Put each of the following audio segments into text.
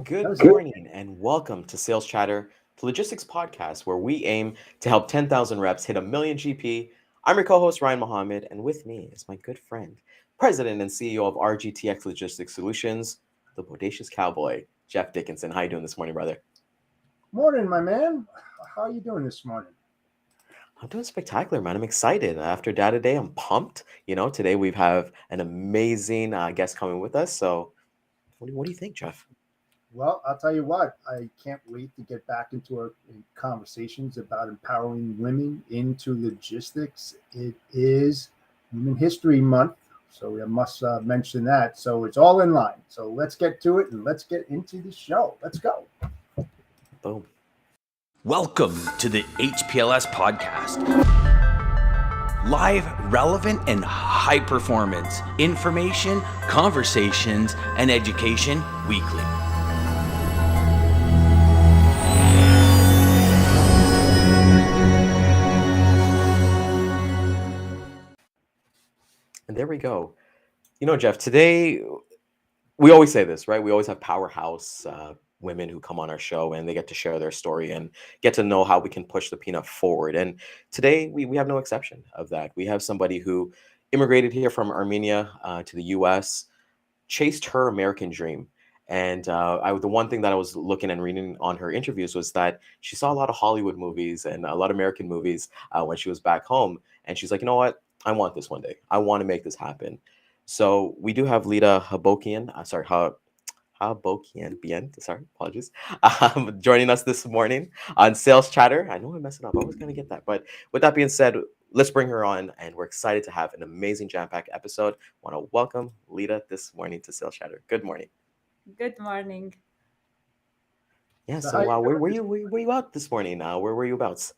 Good That was morning and welcome to Sales Chatter, the logistics podcast where we aim to help 10,000 reps hit a million GP. I'm your co-host Ryan Mohammed, and with me is my good friend, President and CEO of RGTX Logistics Solutions, the bodacious cowboy, Jeff Dickinson. How you doing this morning, brother? morning, my man. How are you doing this morning? I'm doing spectacular, man. I'm excited. After Data Day, I'm pumped. Today we have an amazing guest coming with us. So, what do you think, Jeff? Well, I'll tell you what, I can't wait to get back into our conversations about empowering women into logistics. It is Women History Month, so we must mention that. So it's all in line. So let's get to it and let's get into the show. Let's go. Boom. Welcome to the HPLS podcast. Live, relevant, and high performance information, conversations, and education weekly. And there we go. Jeff, today we always say this, right? We always have powerhouse women who come on our show and they get to share their story and get to know how we can push the peanut forward. And today we have no exception of that. We have somebody who immigrated here from Armenia to the US, chased her American dream. And the one thing that I was looking and reading on her interviews was that she saw a lot of Hollywood movies and a lot of American movies when she was back home. And she's like, you know what? I want this one day. I want to make this happen. So we do have Lida Habokian, Habokian, sorry, apologies, joining us this morning on Sales Chatter. I know I'm messing up. I was going to get that. But with that being said, let's bring her on. And we're excited to have an amazing jam-packed episode. Want to welcome Lida this morning to Sales Chatter. Good morning. Good morning. Yeah, So how so you where doing were this? you? Where you out this morning? Where were you about?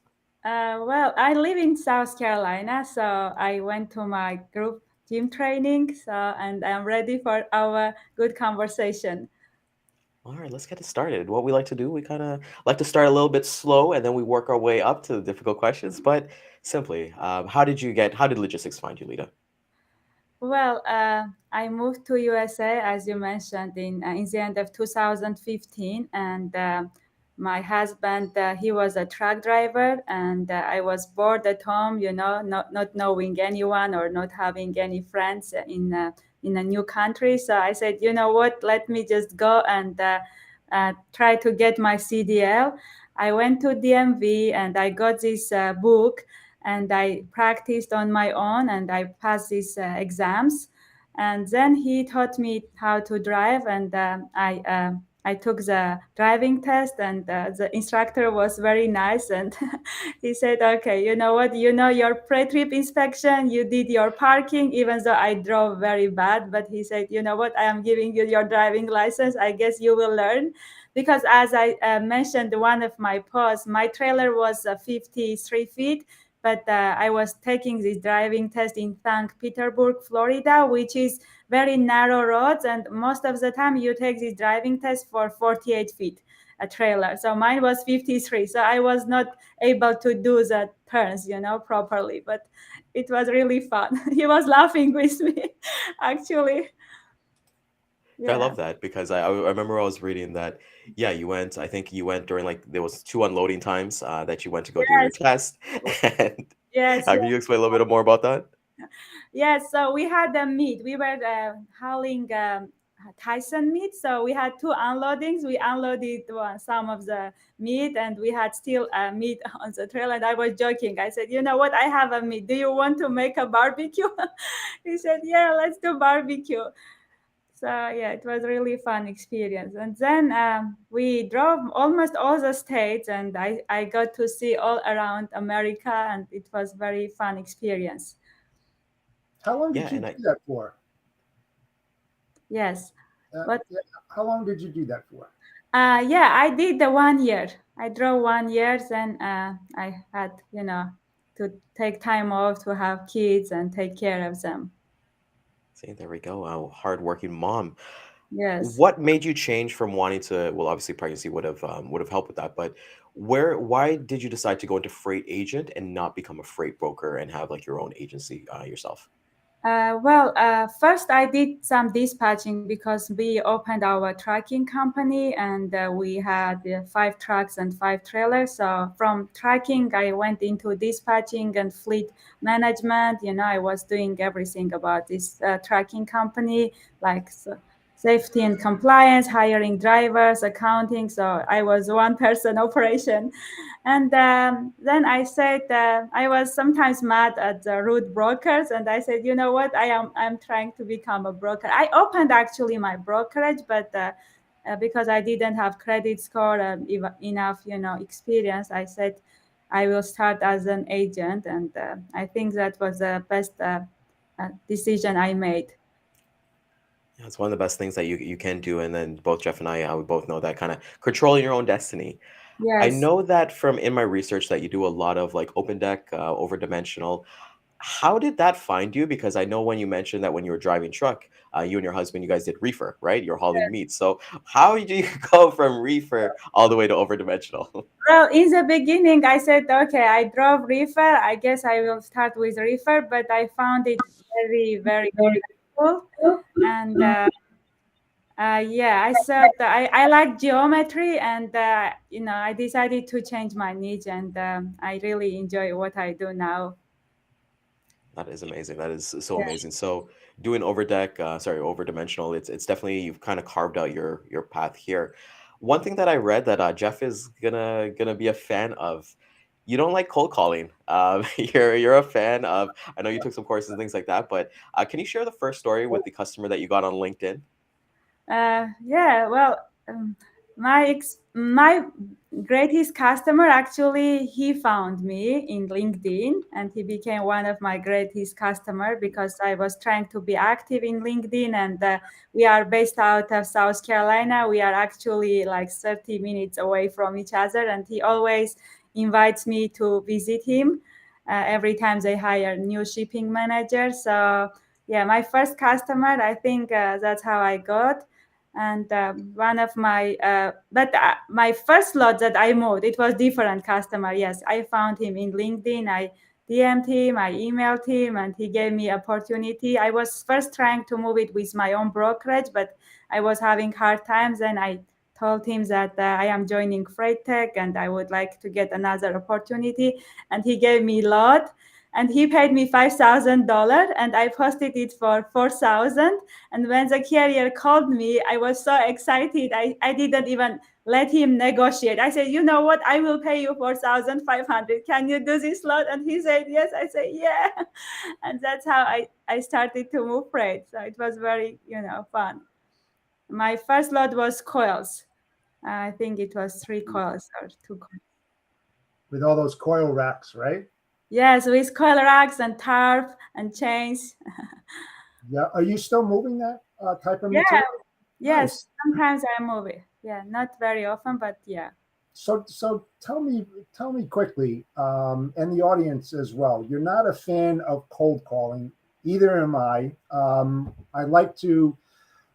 Well, I live in South Carolina, so I went to my group gym training. And I'm ready for our good conversation. All right, let's get it started. What we like to do, we kind of like to start a little bit slow and then we work our way up to the difficult questions. But simply, how did logistics find you, Lida? Well, I moved to USA, as you mentioned, in the end of 2015, and my husband, he was a truck driver, and I was bored at home, not knowing anyone or not having any friends in a new country. So I said, you know what, let me just go and try to get my CDL. I went to DMV and I got this book and I practiced on my own and I passed these exams. And then he taught me how to drive, and I took the driving test, and the instructor was very nice, and he said, "Okay, you know what? You know your pre-trip inspection. You did your parking, even though I drove very bad. But he said, you know what? I am giving you your driving license. I guess you will learn." Because as I mentioned, one of my posts, my trailer was 53 feet, but I was taking this driving test in St. Petersburg, Florida, which is very narrow roads, and most of the time you take this driving test for 48 feet a trailer. So mine was 53, so I was not able to do the turns, properly. But it was really fun. He was laughing with me, actually. I Yeah. love that because I remember I was reading that, yeah, I think you went during like, there was two unloading times that you went to go do your Yes. test. And Yes. can you explain a little bit more about that? Yes, so we had a meat. We were hauling Tyson meat. So we had two unloadings. We unloaded some of the meat and we had still meat on the trail. And I was joking. I said, you know what? I have a meat. Do you want to make a barbecue? He said, yeah, let's do barbecue. So yeah, it was really fun experience. And then we drove almost all the states and I got to see all around America and it was very fun experience. How long Yeah, did you and do I that for? Yes. What? Yeah, how long did you do that for? Yeah, I did the 1 year. I drove 1 year, then I had, to take time off to have kids and take care of them. see, there we go. A hardworking mom. Yes. What made you change from wanting to, well, obviously pregnancy would have helped with that, but why did you decide to go into freight agent and not become a freight broker and have like your own agency yourself? First I did some dispatching because we opened our trucking company and we had 5 trucks and 5 trailers. So from trucking, I went into dispatching and fleet management. I was doing everything about this trucking company, like safety and compliance, hiring drivers, accounting. So I was one person operation. And then I said I was sometimes mad at the rude brokers, and I said, you know what, I'm trying to become a broker. I opened actually my brokerage, but because I didn't have credit score and enough, experience, I said I will start as an agent, and I think that was the best decision I made. Yeah, it's one of the best things that you can do. And then both Jeff and I, we both know that kind of controlling your own destiny. I Yes. know that from in my research that you do a lot of like open deck, over dimensional. How did that find you? Because I know when you mentioned that when you were driving truck, you and your husband, you guys did reefer, right? You're hauling meat. So how do you go from reefer all the way to over dimensional? Well, in the beginning, I said, okay, I drove reefer. I guess I will start with reefer, but I found it very, very difficult. And yeah, I thought I like geometry, and I decided to change my niche, and I really enjoy what I do now. That is amazing. That is so amazing. So doing overdeck, sorry, overdimensional, it's definitely you've kind of carved out your path here. One thing that I read that Jeff is gonna be a fan of. You don't like cold calling. You're a fan of. I know you took some courses and things like that, but can you share the first story with the customer that you got on LinkedIn? Yeah, well, my greatest customer, actually, he found me in LinkedIn, and he became one of my greatest customer because I was trying to be active in LinkedIn, and we are based out of South Carolina. We are actually like 30 minutes away from each other, and he always invites me to visit him every time they hire new shipping manager. So yeah, my first customer, I think that's how I got. And one of my but my first lot that I moved, it was different customer. Yes, I found him in LinkedIn. I DM'd him, I emailed him, and he gave me opportunity. I was first trying to move it with my own brokerage, but I was having hard times, and I told him that I am joining Freight Tech and I would like to get another opportunity, and he gave me a lot, and he paid me $5,000, and I posted it for 4,000. And when the carrier called me, I was so excited. I didn't even let him negotiate. I said, you know what? I will pay you 4,500. Can you do this lot? And he said, yes. I said, yeah. And that's how I started to move freight. So it was very, fun. My first lot was coils. I think it was 3 coils or 2 coils. With all those coil racks, right? Yes, with coil racks and tarp and chains. Yeah. Are you still moving that type of Yeah. material? Yes, Nice. sometimes I move it. Yeah, not very often, but yeah. So tell me quickly, and the audience as well. You're not a fan of cold calling, either am I. I like to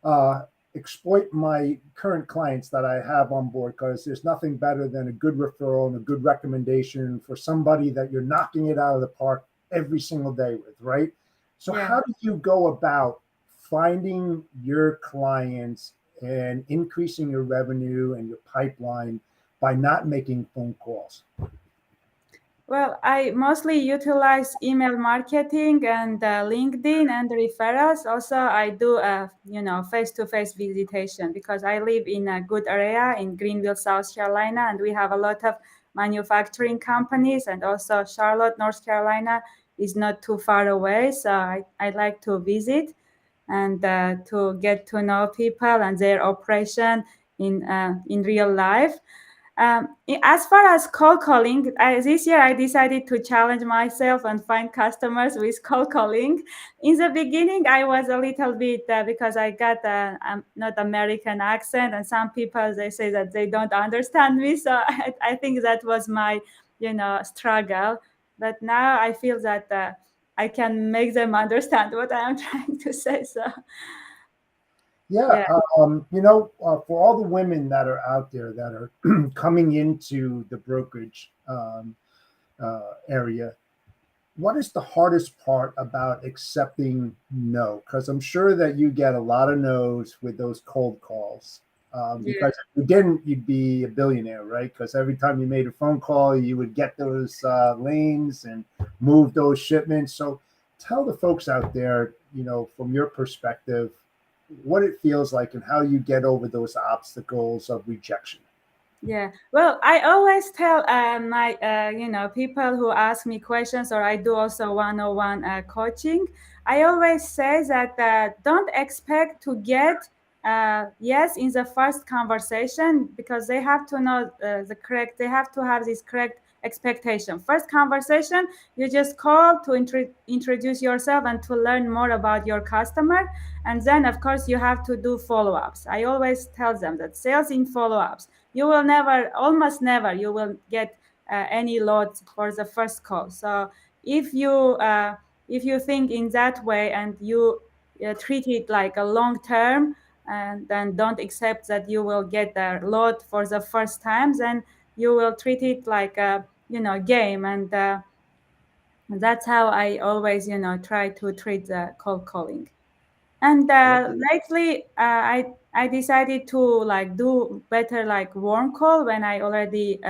uh, exploit my current clients that I have on board because there's nothing better than a good referral and a good recommendation for somebody that you're knocking it out of the park every single day with, right? So Yeah. how do you go about finding your clients and increasing your revenue and your pipeline by not making phone calls? Well, I mostly utilize email marketing and LinkedIn and referrals. Also, I do face-to-face visitation because I live in a good area in Greenville, South Carolina, and we have a lot of manufacturing companies, and also Charlotte, North Carolina is not too far away. So I like to visit and to get to know people and their operation in real life. As far as cold calling, this year I decided to challenge myself and find customers with cold calling. In the beginning, I was a little bit because I got a not American accent, and some people they say that they don't understand me. So I think that was my struggle. But now I feel that I can make them understand what I am trying to say. So Yeah, yeah. for all the women that are out there that are coming into the brokerage area, what is the hardest part about accepting no? Because I'm sure that you get a lot of no's with those cold calls. Yeah. Because if you didn't, you'd be a billionaire, right? Because every time you made a phone call, you would get those lanes and move those shipments. So tell the folks out there, from your perspective, what it feels like and how you get over those obstacles of rejection. Yeah, well, I always tell my people who ask me questions, or I do also one-on-one coaching. I always say that don't expect to get yes in the first conversation, because they have to know they have to have this correct expectation. First conversation, you just call to introduce yourself and to learn more about your customer, and then of course you have to do follow-ups. I always tell them that sales in follow-ups, you will never, almost never, you will get any loads for the first call. So if you if you think in that way, and you treat it like a long term, and then don't accept that you will get a load for the first time, then you will treat it like a game. And that's how I always try to treat the cold calling. And Love that. lately, I decided to like do better like warm call when I already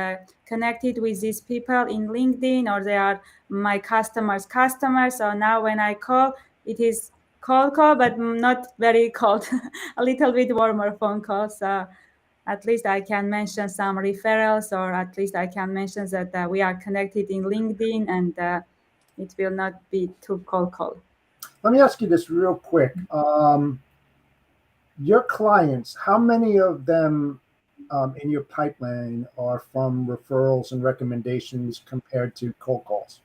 connected with these people in LinkedIn, or they are my customers. So now when I call, it is cold call, but not very cold, a little bit warmer phone call. So at least I can mention some referrals, or at least I can mention that we are connected in LinkedIn, and it will not be too cold call. Let me ask you this real quick. Your clients, how many of them in your pipeline are from referrals and recommendations compared to cold calls?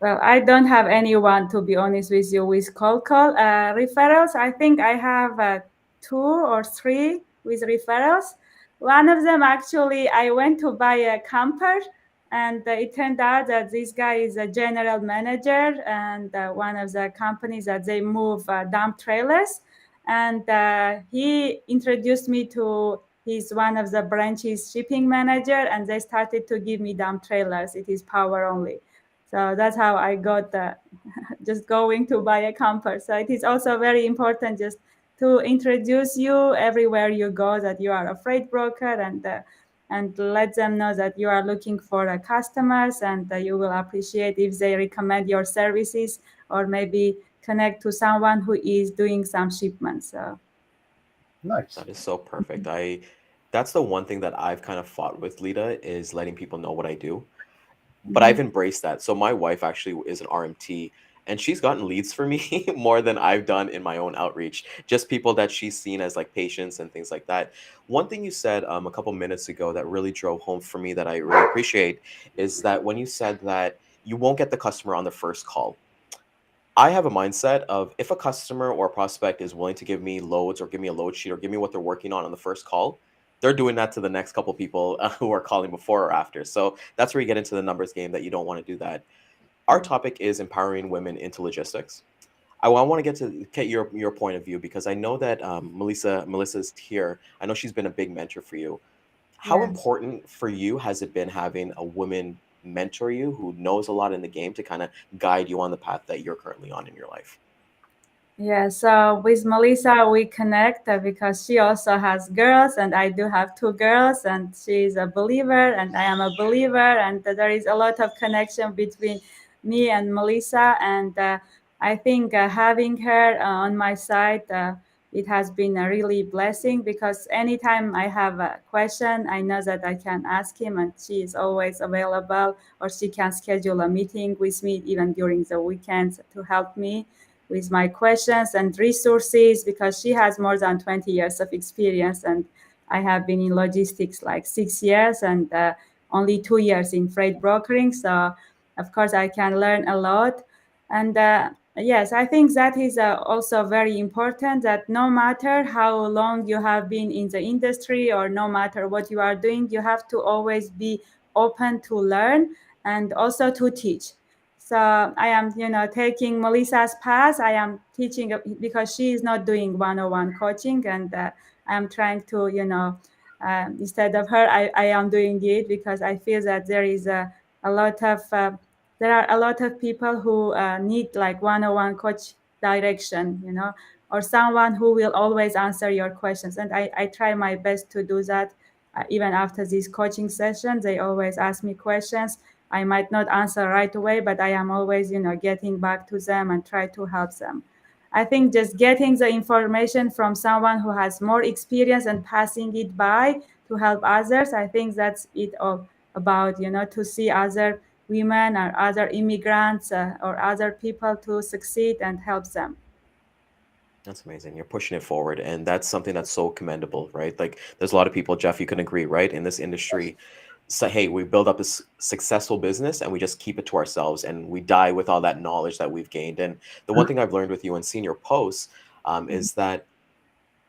Well, I don't have anyone, to be honest with you, with cold call referrals. I think I have two or three with referrals. One of them, actually, I went to buy a camper, and it turned out that this guy is a general manager, and one of the companies that they move dump trailers. And he introduced me to his one of the branches shipping manager, and they started to give me dump trailers. It is power only. So that's how I got just going to buy a camper. So it is also very important just to introduce you everywhere you go, that you are a freight broker, and let them know that you are looking for customers, and you will appreciate if they recommend your services, or maybe connect to someone who is doing some shipments. So Nice. That is so perfect. That's the one thing that I've kind of fought with, Lita, is letting people know what I do. But mhm. I've embraced that. So my wife actually is an RMT, and she's gotten leads for me more than I've done in my own outreach. Just people that she's seen as like patients and things like that. One thing you said a couple minutes ago that really drove home for me that I really appreciate is that when you said that you won't get the customer on the first call. I have a mindset of if a customer or a prospect is willing to give me loads or give me a load sheet or give me what they're working on the first call, they're doing that to the next couple people who are calling before or after. So that's where you get into the numbers game that you don't want to do that. Our topic is empowering women into logistics. I want to get your point of view because I know that Melissa's here. I know she's been a big mentor for you. How Yeah. important for you has it been having a woman mentor you who knows a lot in the game to kind of guide you on the path that you're currently on in your life? Yeah, so with Melissa, we connect because she also has girls, and I do have two girls, and she's a believer, and I am a believer, and there is a lot of connection between me and Melissa. And I think having her on my side, it has been a really blessing, because anytime I have a question, I know that I can ask him, and she is always available, or she can schedule a meeting with me even during the weekends to help me with my questions and resources, because she has more than 20 years of experience, and I have been in logistics like 6 years, and only 2 years in freight brokering. So of course I can learn a lot. And yes, I think that is also very important, that no matter how long you have been in the industry, or no matter what you are doing, you have to always be open to learn and also to teach. So I am, taking Melissa's path. I am teaching because she is not doing one-on-one coaching, and I am trying to, instead of her, I am doing it, because I feel that there is a lot of there are a lot of people who need like one-on-one coach direction, or someone who will always answer your questions. And I try my best to do that. Even after these coaching sessions, they always ask me questions. I might not answer right away, but I am always, getting back to them and try to help them. I think just getting the information from someone who has more experience and passing it by to help others, I think that's it all about, to see other women or other immigrants or other people to succeed and help them. That's amazing. You're pushing it forward, and that's something that's so commendable, right? Like, there's a lot of people, Jeff, you can agree, right? In this industry, say, hey, we build up this successful business and we just keep it to ourselves and we die with all that knowledge that we've gained. And the one thing I've learned with you and seeing your posts is that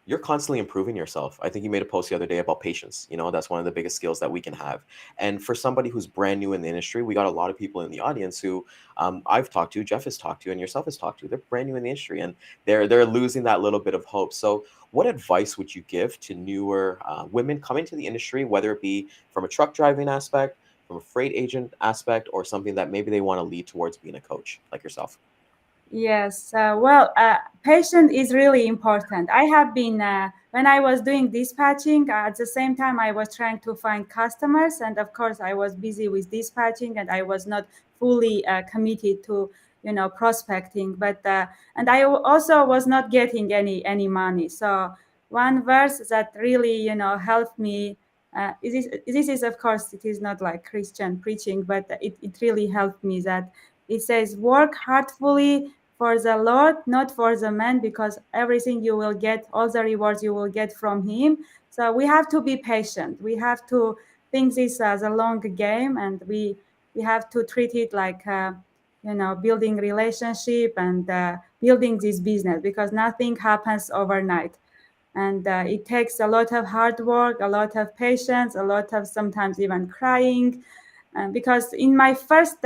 you're constantly improving yourself. I think you made a post the other day about patience. That's one of the biggest skills that we can have. And for somebody who's brand new in the industry, we got a lot of people in the audience who I've talked to, Jeff has talked to, and yourself has talked to. They're brand new in the industry and they're losing that little bit of hope. So, what advice would you give to newer women coming to the industry, whether it be from a truck driving aspect, from a freight agent aspect, or something that maybe they want to lead towards being a coach like yourself? Yes, patience is really important. I have been, when I was doing dispatching, at the same time, I was trying to find customers. And of course, I was busy with dispatching and I was not fully committed to, prospecting. And I also was not getting any money. So one verse that really, helped me, this is, of course, it is not like Christian preaching, but it really helped me that it says, work heartfully for the Lord, not for the man, because everything you will get, all the rewards you will get from him. So we have to be patient. We have to think this as a long game, and we have to treat it like, building relationship and building this business, because nothing happens overnight. And it takes a lot of hard work, a lot of patience, a lot of sometimes even crying. Because in my first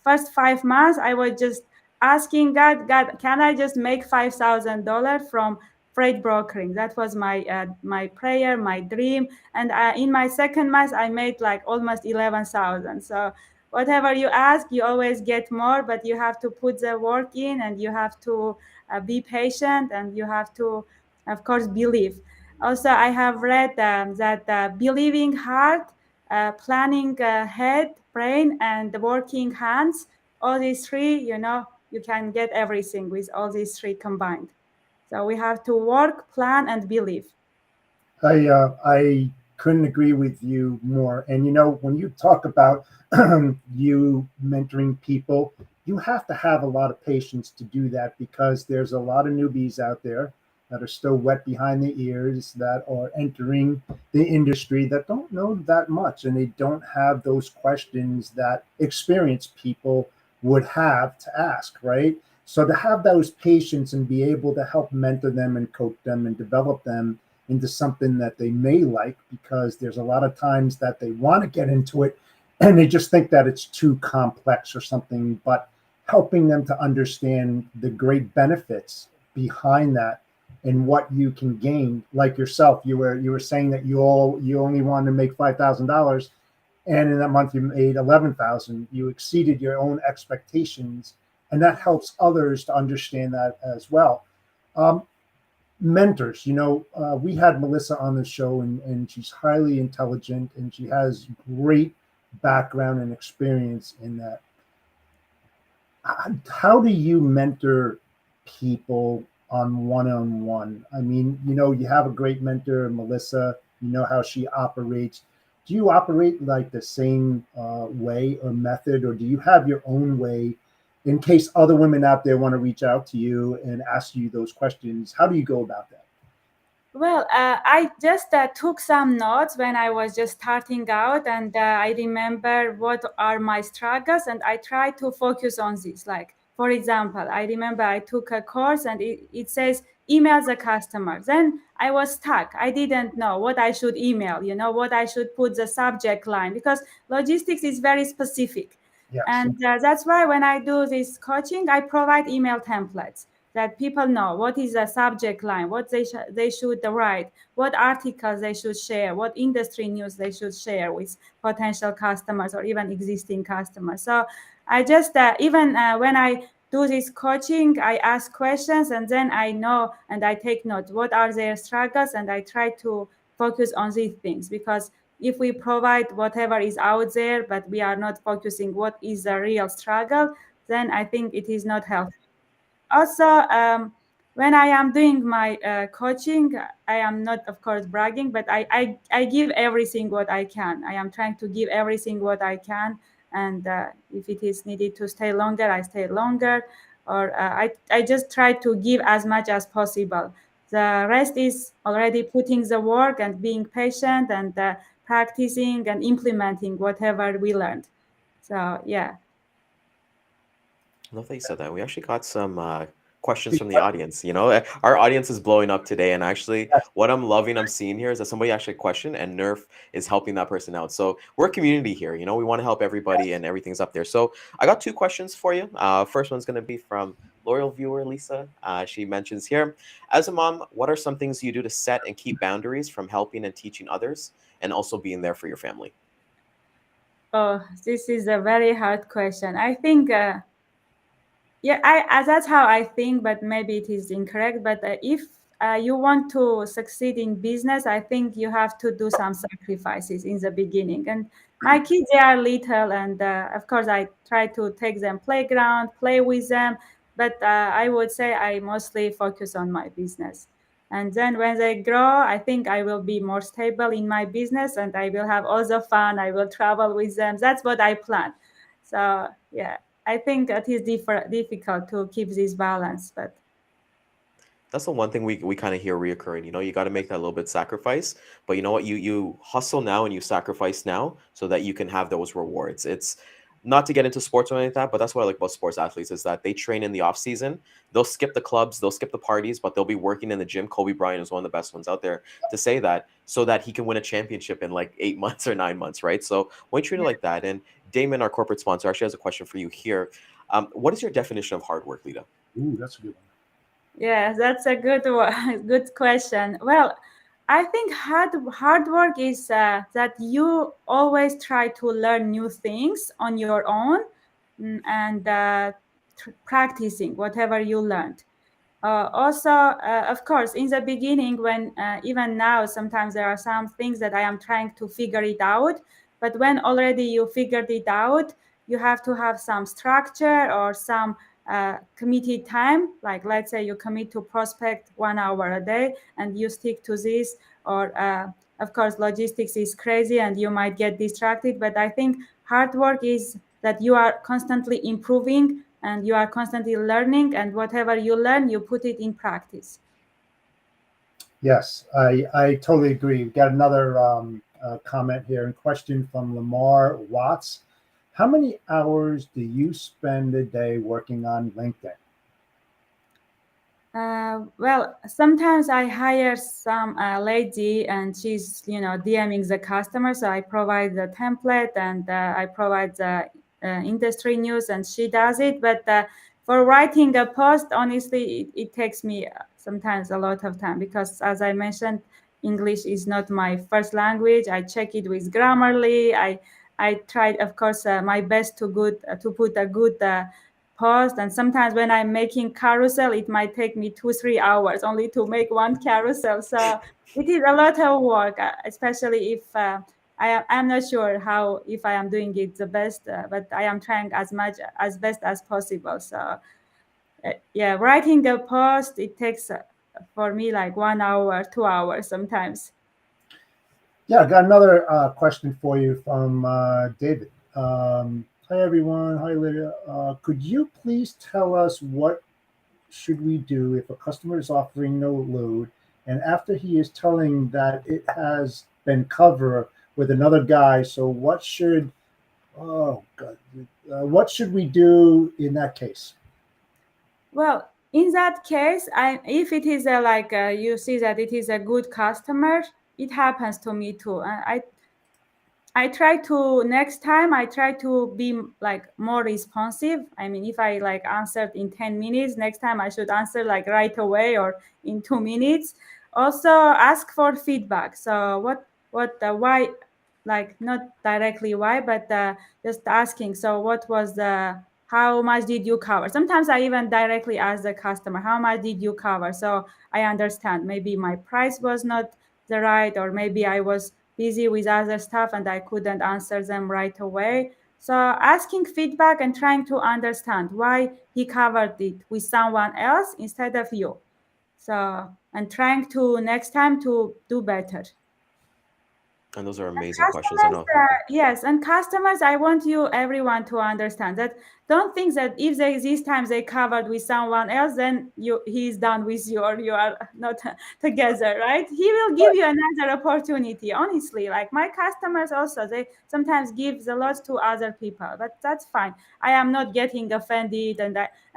first 5 months, I was just asking God, can I just make $5,000 from freight brokering? That was my prayer, my dream. And in my second month, I made like almost 11,000. So whatever you ask, you always get more, but you have to put the work in, and you have to be patient, and you have to, of course, believe. Also, I have read that believing hard, planning head, brain, and the working hands, all these three, you can get everything with all these three combined. So we have to work, plan, and believe. I couldn't agree with you more. And when you talk about you mentoring people, you have to have a lot of patience to do that, because there's a lot of newbies out there that are still wet behind the ears, that are entering the industry, that don't know that much, and they don't have those questions that experienced people would have to ask, right? So to have those patience and be able to help mentor them and coach them and develop them into something that they may like, because there's a lot of times that they want to get into it and they just think that it's too complex or something, but helping them to understand the great benefits behind that and what you can gain. Like yourself, you were saying that you only wanted to make $5,000, and in that month you made 11,000. You exceeded your own expectations, and that helps others to understand that as well. Mentors, we had Melissa on the show, and she's highly intelligent, and she has great background and experience in that. How do you mentor people on one-on-one? I mean, you have a great mentor, Melissa, how she operates. Do you operate like the same way or method, or do you have your own way in case other women out there want to reach out to you and ask you those questions? How do you go about that? Well, I just took some notes when I was just starting out, and I remember what are my struggles, and I try to focus on this. Like, for example, I remember I took a course, and it says email the customer. Then I was stuck. I didn't know what I should email, what I should put the subject line, because logistics is very specific. Yes. And that's why when I do this coaching, I provide email templates. that people know what is the subject line, what they should write, what articles they should share, what industry news they should share with potential customers or even existing customers. So I just even when I do this coaching, I ask questions and then I know and I take notes what are their struggles, and I try to focus on these things, because if we provide whatever is out there but we are not focusing what is the real struggle, then I think it is not healthy. Also, when I am doing my coaching, I am not, of course, bragging, but I give everything what I can. I am trying to give everything what I can. And if it is needed to stay longer, I stay longer. Or I just try to give as much as possible. The rest is already putting the work and being patient and practicing and implementing whatever we learned. So, yeah. I love that you said that. We actually got some questions from the audience. Our audience is blowing up today, and actually, Yes. what I'm seeing here is that somebody actually questioned, and Nerf is helping that person out. So we're a community here. We want to help everybody, and everything's up there. So I got two questions for you. First one's going to be from loyal viewer Lisa. She mentions here, as a mom, what are some things you do to set and keep boundaries from helping and teaching others, and also being there for your family? Oh, this is a very hard question. I think yeah, that's how I think, but maybe it is incorrect. But if you want to succeed in business, I think you have to do some sacrifices in the beginning. And my kids, they are little, and of course, I try to take them playground, play with them. But I would say I mostly focus on my business. And then when they grow, I think I will be more stable in my business, and I will have all the fun. I will travel with them. That's what I plan. So yeah. I think it is difficult to keep this balance, but That's the one thing we kind of hear reoccurring. You got to make that little bit sacrifice, but you know what? You hustle now and you sacrifice now so that you can have those rewards. It's not to get into sports or anything like that, but that's what I like about sports athletes is that they train in the off season. They'll skip the clubs, they'll skip the parties, but they'll be working in the gym. Kobe Bryant is one of the best ones out there to say that, so that he can win a championship in like 8 months or 9 months, right? So when you treat it like that, and Damon, our corporate sponsor, actually has a question for you here. What is your definition of hard work, Lida? Ooh, that's a good one. yeah, that's a good one. Good question. Well, I think hard work is that you always try to learn new things on your own, and practicing whatever you learned. Also, of course, in the beginning, when even now, sometimes there are some things that I am trying to figure it out. But when already you figured it out, you have to have some structure or some committed time. Like, let's say you commit to prospect 1 hour a day and you stick to this. Or, of course, logistics is crazy and you might get distracted. But I think hard work is that you are constantly improving and you are constantly learning, and whatever you learn, you put it in practice. Yes, I totally agree. We've got another comment here and question from Lamar Watts. How many hours do you spend a day working on LinkedIn? Well, sometimes I hire some lady and she's, DMing the customer. So I provide the template and I provide the industry news and she does it. But for writing a post, honestly, it takes me sometimes a lot of time because, as I mentioned, English is not my first language. I check it with Grammarly. I tried, of course, my best to put a good post, and sometimes when I'm making carousel it might take me 2-3 hours only to make one carousel. So it is a lot of work, especially if I'm not sure how if I am doing it the best, but I am trying as much as best as possible. So yeah, writing a post, it takes for me like 1 hour, 2 hours sometimes. Yeah, I got another question for you from David. Hi, everyone. Hi, Lydia. Could you please tell us what should we do if a customer is offering no load and after he is telling that it has been covered with another guy? So what should, oh God, what should we do in that case? Well, in that case, if it is you see that it is a good customer, it happens to me too. I try to next time I try to be like more responsive. I mean, if I like answered in 10 minutes, next time I should answer like right away or in 2 minutes. Also ask for feedback. So why, like not directly why, but just asking. So what was the, how much did you cover? Sometimes I even directly ask the customer, how much did you cover? So I understand maybe my price was not the right, or maybe I was busy with other stuff and I couldn't answer them right away. So asking feedback and trying to understand why he covered it with someone else instead of you. So and trying to next time to do better. And those are amazing questions. I Customers, know. yes, and customers, I want you everyone to understand that don't think that if they these times they covered with someone else, then he's done with you or you are not together, right? He will give you another opportunity. Honestly, like my customers also, they sometimes give a lot to other people, but that's fine. I am not getting offended, and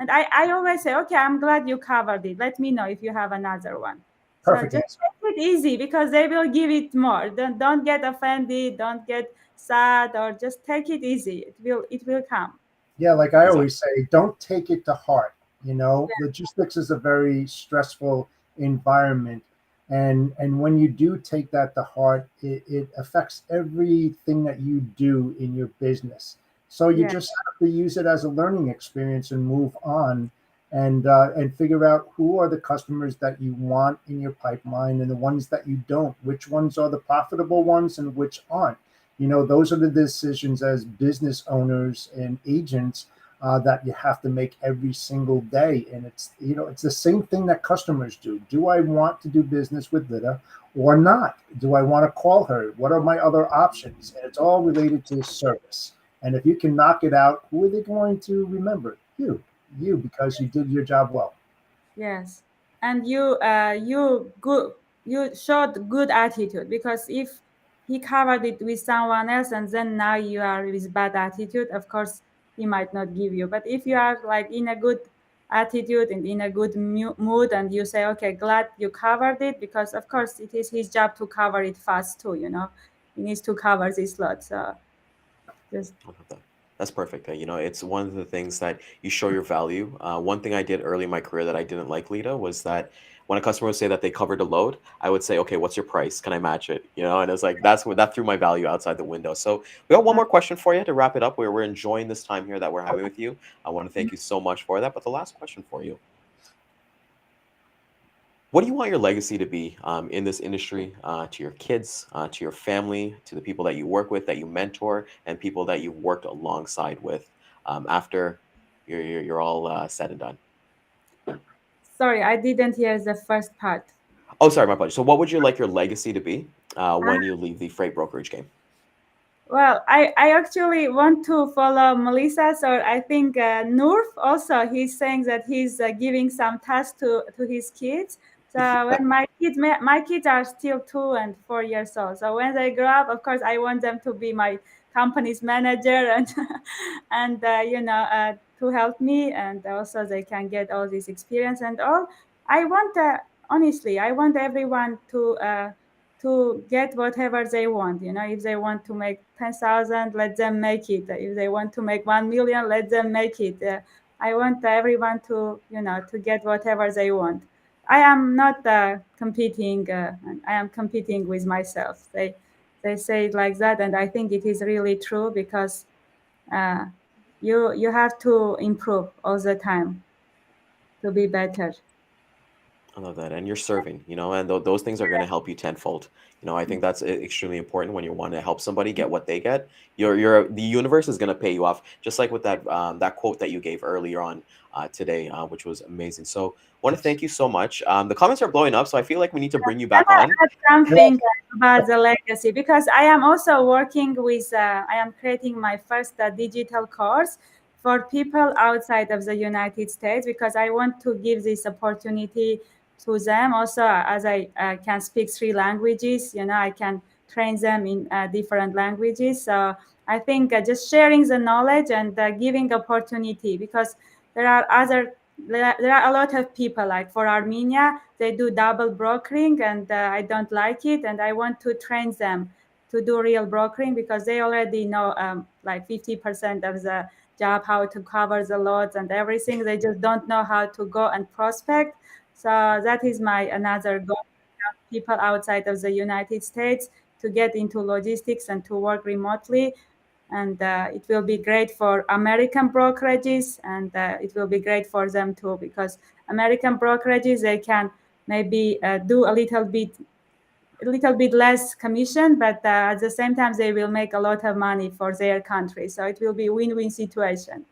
I always say, okay, I'm glad you covered it. Let me know if you have another one. So Perfect just answer. make it easy because they will give it more. Don't get offended, don't get sad, or just take it easy. It will come. Yeah, like I Exactly. always say, don't take it to heart. You know, logistics is a very stressful environment, and when you do take that to heart, it affects everything that you do in your business. So you Yeah. just have to use it as a learning experience and move on, and figure out who are the customers that you want in your pipeline and the ones that you don't. Which ones are the profitable ones and which aren't. You know, those are the decisions as business owners and agents that you have to make every single day. And it's, you know, it's the same thing that customers do. Do I want to do business with Lida or not? Do I want to call her? What are my other options? And it's all related to service. And if you can knock it out, who are they going to remember? You, because you did your job well. Yes, and you showed good attitude, because if he covered it with someone else and then now you are with bad attitude, of course he might not give you. But if you are like in a good attitude and in a good mood, and you say, okay, glad you covered it, because of course it is his job to cover it fast too. He needs to cover this lot. So just I love that. That's perfect. It's one of the things that you show your value. One thing I did early in my career that I didn't like, Lita, was that when a customer would say that they covered a load, I would say, "Okay, what's your price? Can I match it?" And it's like that's what that threw my value outside the window. So we got one more question for you to wrap it up. Where we're enjoying this time here that we're having with you. I want to thank you so much for that. But the last question for you: what do you want your legacy to be in this industry, to your kids, to your family, to the people that you work with, that you mentor, and people that you've worked alongside with after you're all said and done? sorry, I didn't hear the first part. Oh, sorry, my apologies. So, what would you like your legacy to be when you leave the freight brokerage game? Well, I actually want to follow Melissa. So I think Noor also, he's saying that he's giving some tasks to his kids. So Yeah. when my kids are still 2 and 4 years old. So when they grow up, of course, I want them to be my company's manager and and to help me, and also they can get all this experience and all. I want honestly, I want everyone to get whatever they want. If they want to make 10,000, let them make it. If they want to make 1 million, let them make it. I want everyone to get whatever they want. I am not competing. I am competing with myself. They say it like that, and I think it is really true, because uh, you have to improve all the time to be better. I love that. And you're serving, and those things are going to help you tenfold. I think that's extremely important when you want to help somebody get what they get. The universe is going to pay you off, just like with that quote that you gave earlier on today, which was amazing. So, want to thank you so much. The comments are blowing up, so I feel like we need to bring you Can back I on. add Well, something about the legacy? Because I am also working with, I am creating my first digital course for people outside of the United States, because I want to give this opportunity to them. Also, as I can speak 3 languages, I can train them in different languages. So I think just sharing the knowledge and giving opportunity, because there are other there are a lot of people, like for Armenia, they do double brokering, and I don't like it, and I want to train them to do real brokering, because they already know like 50% of the job, how to cover the loads and everything. They just don't know how to go and prospect. So that is my another goal: people outside of the United States to get into logistics and to work remotely. And it will be great for American brokerages, and it will be great for them too, because American brokerages, they can maybe do a little bit less commission, but at the same time they will make a lot of money for their country. So it will be a win-win situation.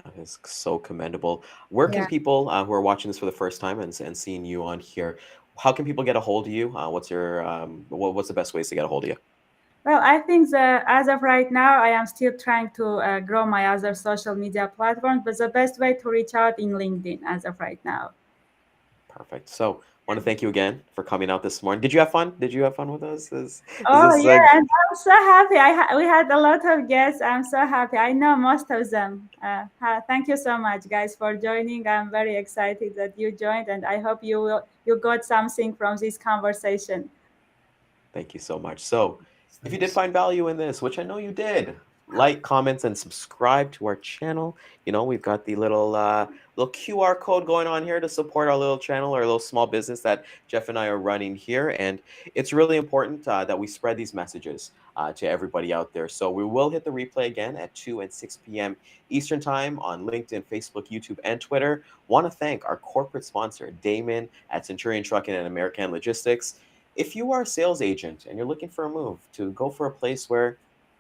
That is so commendable. Where can Yeah. people who are watching this for the first time and seeing you on here, how can people get a hold of you? What's your what's the best ways to get a hold of you? Well, I think that as of right now, I am still trying to grow my other social media platforms, but the best way to reach out in LinkedIn as of right now. Perfect. So, want to thank you again for coming out this morning. Did you have fun? Did you have fun with us? Is Oh this yeah, and I'm so happy. We had a lot of guests. I'm so happy. I know most of them. Thank you so much, guys, for joining. I'm very excited that you joined, and I hope you got something from this conversation. Thank you so much. So, if you did Thanks. find value in this, which I know you did, like, comment, and subscribe to our channel. You know, we've got the little QR code going on here to support our little channel, our little small business that Jeff and I are running here. And it's really important that we spread these messages to everybody out there. So we will hit the replay again at 2 and 6 p.m. Eastern Time on LinkedIn, Facebook, YouTube, and Twitter. Want to thank our corporate sponsor, Daman at Centurion Trucking and American Logistics. If you are a sales agent and you're looking for a move to go for a place where,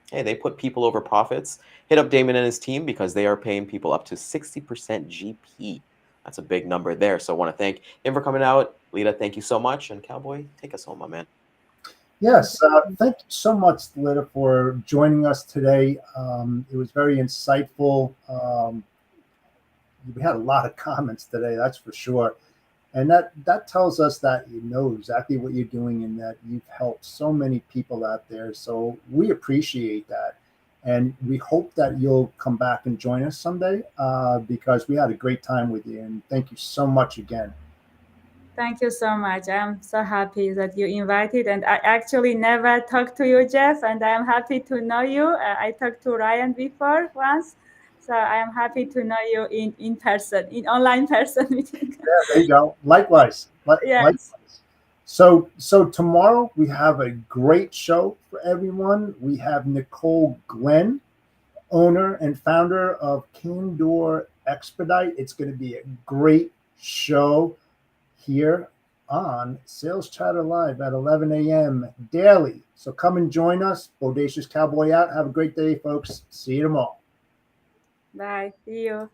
hey, they put people over profits, hit up Damon and his team, because they are paying people up to 60% GP. That's a big number there. So I want to thank him for coming out. Lida, thank you so much. And Cowboy, take us home, my man. Yes, thank you so much, Lida, for joining us today. It was very insightful. We had a lot of comments today, that's for sure. And that tells us that you know exactly what you're doing and that you've helped so many people out there. So we appreciate that. And we hope that you'll come back and join us someday because we had a great time with you. And thank you so much again. Thank you so much. I'm so happy that you invited, and I actually never talked to you, Jeff, and I am happy to know you. I talked to Ryan before once, so I am happy to know you in person, in online person meeting. Yeah, there you go. Likewise. Likewise. Yes. So tomorrow we have a great show for everyone. We have Nicole Glenn, owner and founder of Candor Expedite. It's going to be a great show here on Sales Chatter Live at 11 a.m. daily. So come and join us. Bodacious Cowboy out. Have a great day, folks. See you tomorrow. Bye. See you.